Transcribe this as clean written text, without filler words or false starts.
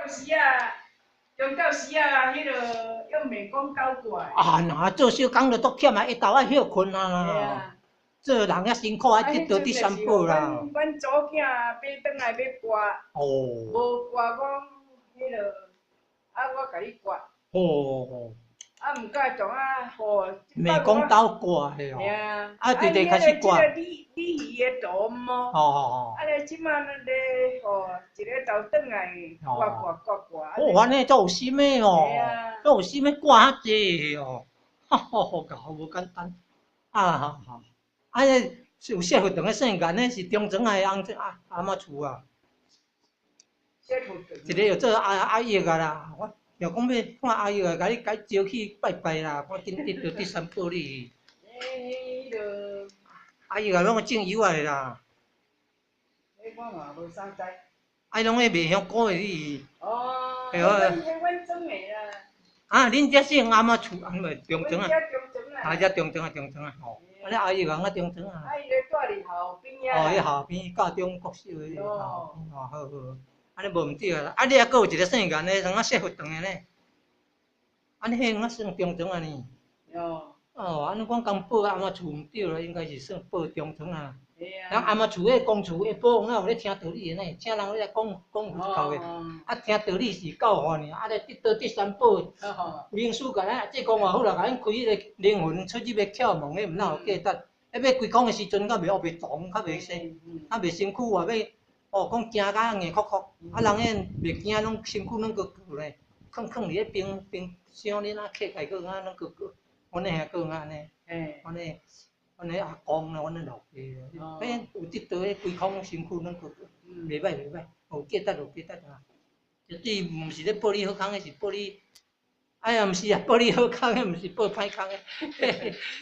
时啊，中到时啊，迄个又免讲搞怪。啊，那做小工就足忝啊，一昼啊休困啊。嘿啊。做人遐辛苦，爱得到第三宝啦。阮祖囝买转来要刮，无刮讲迄个，啊我甲你刮。哦。啊，毋过从啊，吼。袂讲倒刮的哦。啊，直直开始刮。鲤鱼的图么？哦。啊，咧即马咧吼，一个头转来刮。哦，安尼足有心的哦。足有心的刮遐济哦。好搞，无简单。啊，好。啊，有谢福堂的圣干，那是中庄的阿嬷厝啊。一个有做阿姨个啦，我又讲要看阿姨个，甲你招去拜拜啦，看紧得到第三宝哩。阿姨个拢种油的啦。我嘛无啥知。啊，拢迄卖香菇的哩。哦。阮种的啦。啊，恁遮是用阿嬷厝，啊，唔係中庄啊。啊，遮中庄啊，吼。安尼阿姨讲啊，中庄啊。阿姨咧住伫后边啊。哦，迄后边教中国小的。哦，好。安尼无毋对啊！啊，你还佫有一个圣干呢，像啊谢福堂的呢。安尼迄算中庄啊呢？哦，安尼讲讲报阿嬷厝毋对啦，应该是算报中庄啊。咱阿嬷厝迄公厝迄报，哪有咧听道理的呢？请人咧讲到的，啊听道理是教化呢，啊咧得到第三宝。明书甲咱这讲话好啦，甲咱开迄个灵魂出入要眺望，迄毋哪有价值？要开讲的时阵，较袂动，较袂生，较袂身躯话要。讲惊甲硬哭哭，啊人迄袂惊，拢身躯拢个咧，囥伫咧冰箱里仔客家个啊，拢个，阮咧遐个安尼，阮咧阿公啦，阮咧老爸，有得到迄规空身躯拢个，袂歹，有价值啊！绝对毋是咧报你好康，迄是报你，哎呀，毋是啊，报你好康，迄毋是报歹康诶。